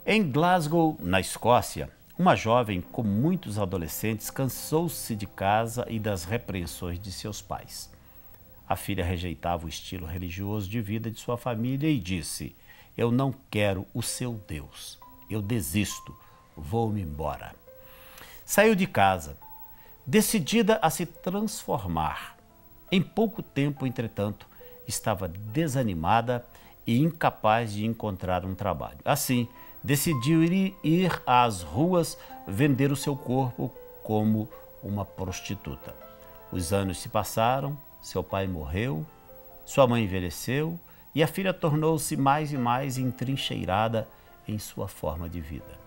Em Glasgow, na Escócia, uma jovem, como muitos adolescentes, cansou-se de casa e das repreensões de seus pais. A filha rejeitava o estilo religioso de vida de sua família e disse: "Eu não quero o seu Deus. Eu desisto. Vou-me embora." Saiu de casa, decidida a se transformar. Em pouco tempo, entretanto, estava desanimada e incapaz de encontrar um trabalho. Assim, decidiu ir às ruas vender o seu corpo como uma prostituta. Os anos se passaram, seu pai morreu, sua mãe envelheceu e a filha tornou-se mais e mais entrincheirada em sua forma de vida.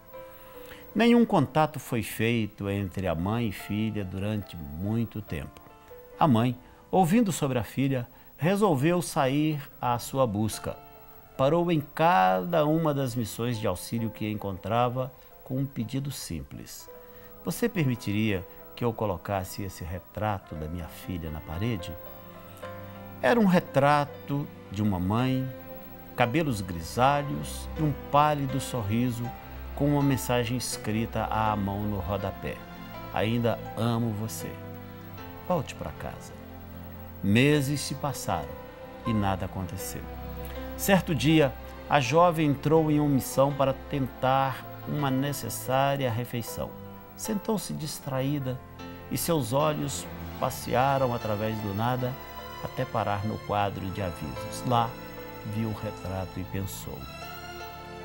Nenhum contato foi feito entre a mãe e filha durante muito tempo. A mãe, ouvindo sobre a filha, resolveu sair à sua busca. Parou em cada uma das missões de auxílio que encontrava com um pedido simples: "Você permitiria que eu colocasse esse retrato da minha filha na parede?" Era um retrato de uma mãe, cabelos grisalhos e um pálido sorriso com uma mensagem escrita à mão no rodapé: "Ainda amo você. Volte para casa." Meses se passaram e nada aconteceu. Certo dia, a jovem entrou em uma missão para tentar uma necessária refeição. Sentou-se distraída e seus olhos passearam através do nada até parar no quadro de avisos. Lá, viu o retrato e pensou: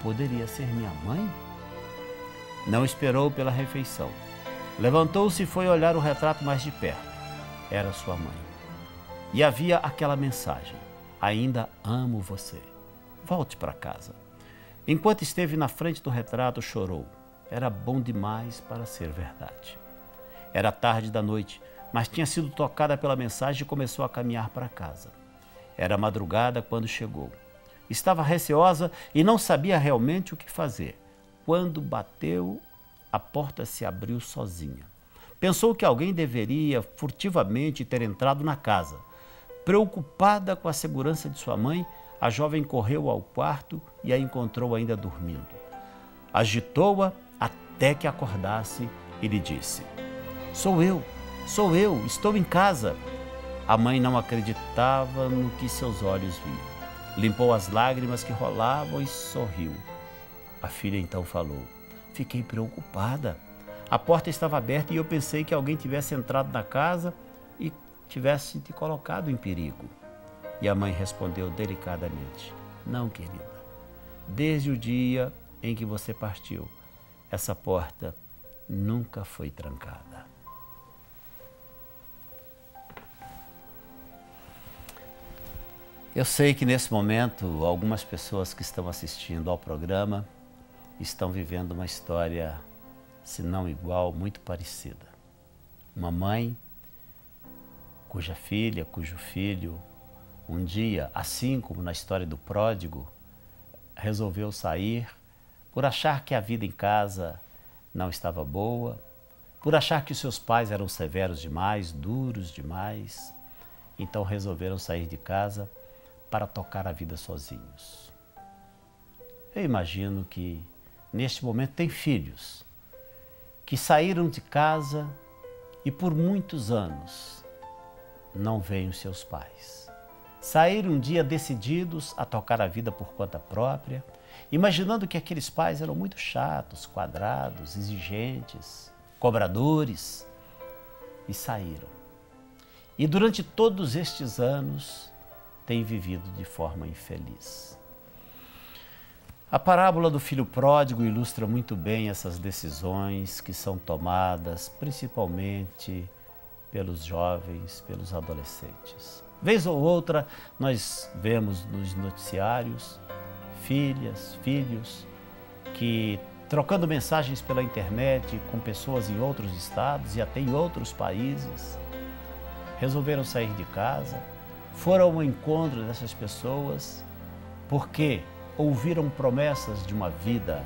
"Poderia ser minha mãe?" Não esperou pela refeição. Levantou-se e foi olhar o retrato mais de perto. Era sua mãe. E havia aquela mensagem: "Ainda amo você. Volte para casa." Enquanto esteve na frente do retrato, chorou. Era bom demais para ser verdade. Era tarde da noite, mas tinha sido tocada pela mensagem e começou a caminhar para casa. Era madrugada quando chegou. Estava receosa e não sabia realmente o que fazer. Quando bateu, a porta se abriu sozinha. Pensou que alguém deveria furtivamente ter entrado na casa. Preocupada com a segurança de sua mãe, a jovem correu ao quarto e a encontrou ainda dormindo. Agitou-a até que acordasse e lhe disse: sou eu, estou em casa." A mãe não acreditava no que seus olhos viam. Limpou as lágrimas que rolavam e sorriu. A filha então falou: "Fiquei preocupada. A porta estava aberta e eu pensei que alguém tivesse entrado na casa e tivesse te colocado em perigo." E a mãe respondeu delicadamente: "Não, querida. Desde o dia em que você partiu, essa porta nunca foi trancada." Eu sei que nesse momento algumas pessoas que estão assistindo ao programa estão vivendo uma história, se não igual, muito parecida. Uma mãe cujo filho, um dia, assim como na história do pródigo, resolveu sair por achar que a vida em casa não estava boa, por achar que os seus pais eram severos demais, duros demais. Então resolveram sair de casa para tocar a vida sozinhos. Eu imagino que neste momento tem filhos que saíram de casa e por muitos anos não veem os seus pais. Saíram um dia decididos a tocar a vida por conta própria, imaginando que aqueles pais eram muito chatos, quadrados, exigentes, cobradores, e saíram. E durante todos estes anos têm vivido de forma infeliz. A parábola do filho pródigo ilustra muito bem essas decisões que são tomadas principalmente pelos jovens, pelos adolescentes. Vez ou outra, nós vemos nos noticiários filhos que, trocando mensagens pela internet com pessoas em outros estados e até em outros países, resolveram sair de casa, foram ao encontro dessas pessoas porque ouviram promessas de uma vida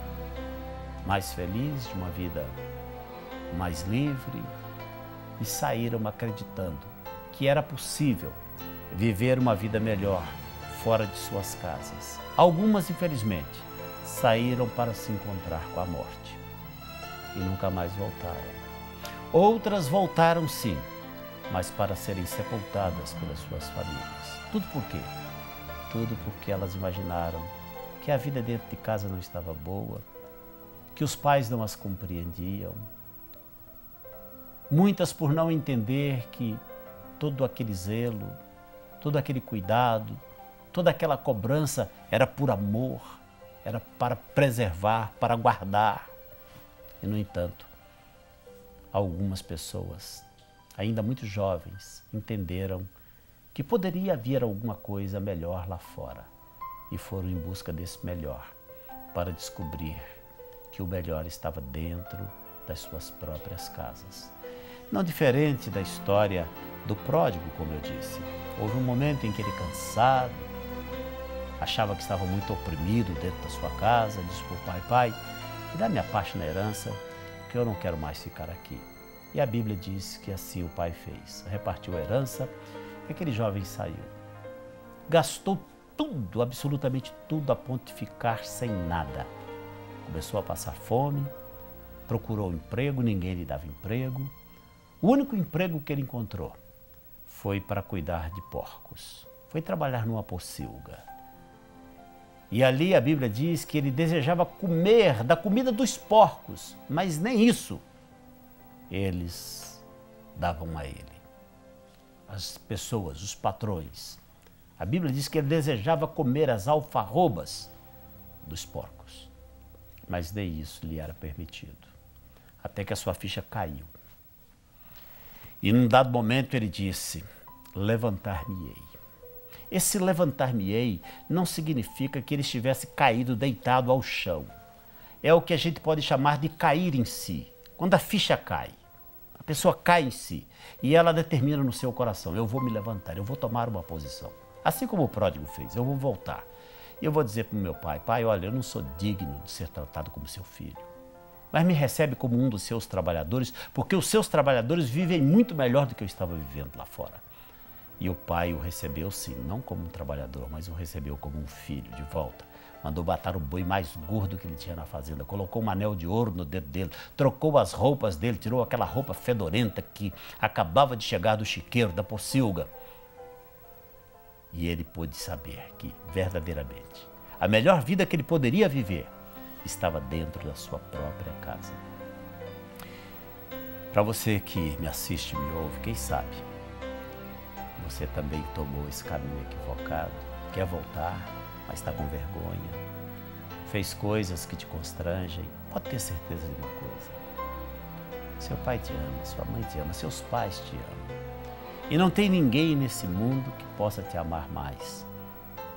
mais feliz, de uma vida mais livre, e saíram acreditando que era possível viver uma vida melhor fora de suas casas. Algumas, infelizmente, saíram para se encontrar com a morte e nunca mais voltaram. Outras voltaram sim, mas para serem sepultadas pelas suas famílias. Tudo por quê? Tudo porque elas imaginaram que a vida dentro de casa não estava boa, que os pais não as compreendiam. Muitas por não entender que todo aquele zelo, todo aquele cuidado, toda aquela cobrança era por amor, era para preservar, para guardar. E, no entanto, algumas pessoas, ainda muito jovens, entenderam que poderia haver alguma coisa melhor lá fora e foram em busca desse melhor para descobrir que o melhor estava dentro das suas próprias casas. Não diferente da história do pródigo, como eu disse. Houve um momento em que ele, cansado, achava que estava muito oprimido dentro da sua casa, disse para o pai: pai, me dá minha parte na herança, porque eu não quero mais ficar aqui. E a Bíblia diz que assim o pai fez. Repartiu a herança e aquele jovem saiu. Gastou tudo, absolutamente tudo, a ponto de ficar sem nada. Começou a passar fome, procurou emprego, ninguém lhe dava emprego. O único emprego que ele encontrou foi para cuidar de porcos. Foi trabalhar numa pocilga. E ali a Bíblia diz que ele desejava comer da comida dos porcos, mas nem isso eles davam a ele. As pessoas, os patrões. A Bíblia diz que ele desejava comer as alfarrobas dos porcos, mas nem isso lhe era permitido. Até que a sua ficha caiu. E num dado momento ele disse: levantar-me-ei. Esse levantar-me-ei não significa que ele estivesse caído, deitado ao chão. É o que a gente pode chamar de cair em si. Quando a ficha cai, a pessoa cai em si e ela determina no seu coração: eu vou me levantar, eu vou tomar uma posição. Assim como o pródigo fez, eu vou voltar. E eu vou dizer para o meu pai: pai, olha, eu não sou digno de ser tratado como seu filho, mas me recebe como um dos seus trabalhadores, porque os seus trabalhadores vivem muito melhor do que eu estava vivendo lá fora. E o pai o recebeu sim, não como um trabalhador, mas o recebeu como um filho de volta. Mandou matar o boi mais gordo que ele tinha na fazenda, colocou um anel de ouro no dedo dele, trocou as roupas dele, tirou aquela roupa fedorenta que acabava de chegar do chiqueiro, da pocilga. E ele pôde saber que, verdadeiramente, a melhor vida que ele poderia viver estava dentro da sua própria casa. Para você que me assiste e me ouve, quem sabe você também tomou esse caminho equivocado, quer voltar, mas está com vergonha, fez coisas que te constrangem. Pode ter certeza de uma coisa: seu pai te ama, sua mãe te ama, seus pais te amam. E não tem ninguém nesse mundo que possa te amar mais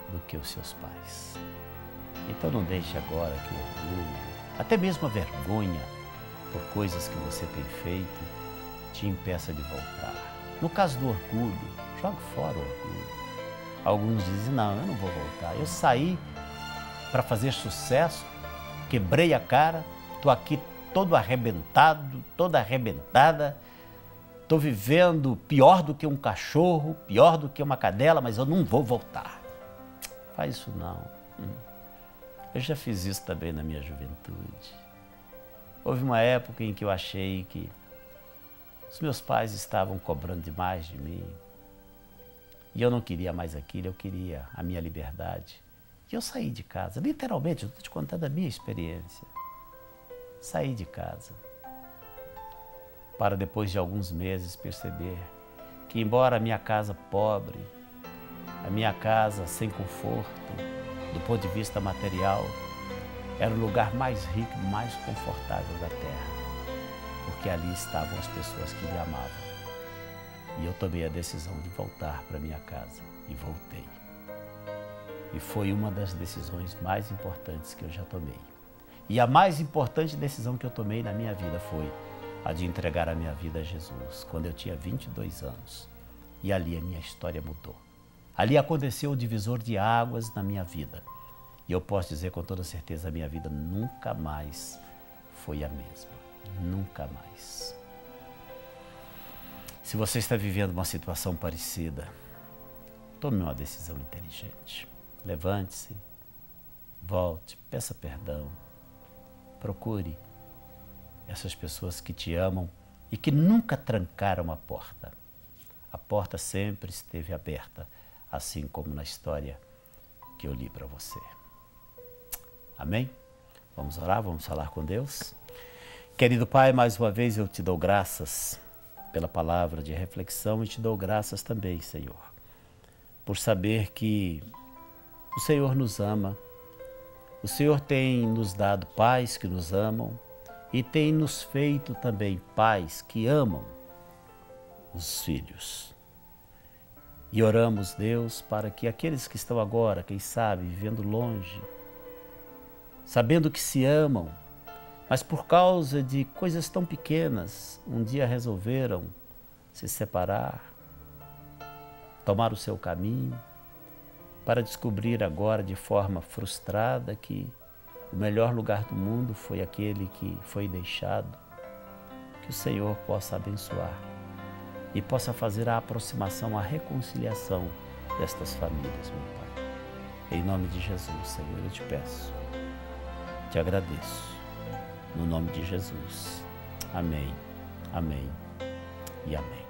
do que os seus pais. Então não deixe agora que o orgulho, até mesmo a vergonha por coisas que você tem feito, te impeça de voltar. No caso do orgulho, jogue fora o orgulho. Alguns dizem: não, eu não vou voltar. Eu saí para fazer sucesso, quebrei a cara, estou aqui todo arrebentado, toda arrebentada, estou vivendo pior do que um cachorro, pior do que uma cadela, mas eu não vou voltar. Faz isso não. Eu já fiz isso também na minha juventude. Houve uma época em que eu achei que os meus pais estavam cobrando demais de mim. E eu não queria mais aquilo, eu queria a minha liberdade. E eu saí de casa, literalmente, eu estou te contando a minha experiência. Saí de casa, para depois de alguns meses perceber que, embora a minha casa pobre, a minha casa sem conforto, do ponto de vista material, era o lugar mais rico, mais confortável da terra, porque ali estavam as pessoas que me amavam. E eu tomei a decisão de voltar para minha casa e voltei. E foi uma das decisões mais importantes que eu já tomei. E a mais importante decisão que eu tomei na minha vida foi a de entregar a minha vida a Jesus, quando eu tinha 22 anos. E ali a minha história mudou. Ali aconteceu o divisor de águas na minha vida. E eu posso dizer com toda certeza, a minha vida nunca mais foi a mesma. Nunca mais. Se você está vivendo uma situação parecida, tome uma decisão inteligente. Levante-se, Volte, peça perdão. Procure essas pessoas que te amam e que nunca trancaram a porta. A porta sempre esteve aberta, assim como na história que eu li para você. Amém? Vamos orar, vamos falar com Deus. Querido Pai, mais uma vez eu te dou graças pela palavra de reflexão e te dou graças também, Senhor, por saber que o Senhor nos ama, o Senhor tem nos dado pais que nos amam e tem nos feito também pais que amam os filhos. E oramos, Deus, para que aqueles que estão agora, quem sabe, vivendo longe, sabendo que se amam, mas por causa de coisas tão pequenas, um dia resolveram se separar, tomar o seu caminho, para descobrir agora de forma frustrada que o melhor lugar do mundo foi aquele que foi deixado. Que o Senhor possa abençoar e possa fazer a aproximação, a reconciliação destas famílias, meu Pai. Em nome de Jesus, Senhor, eu te peço, te agradeço. No nome de Jesus. Amém, amém e amém.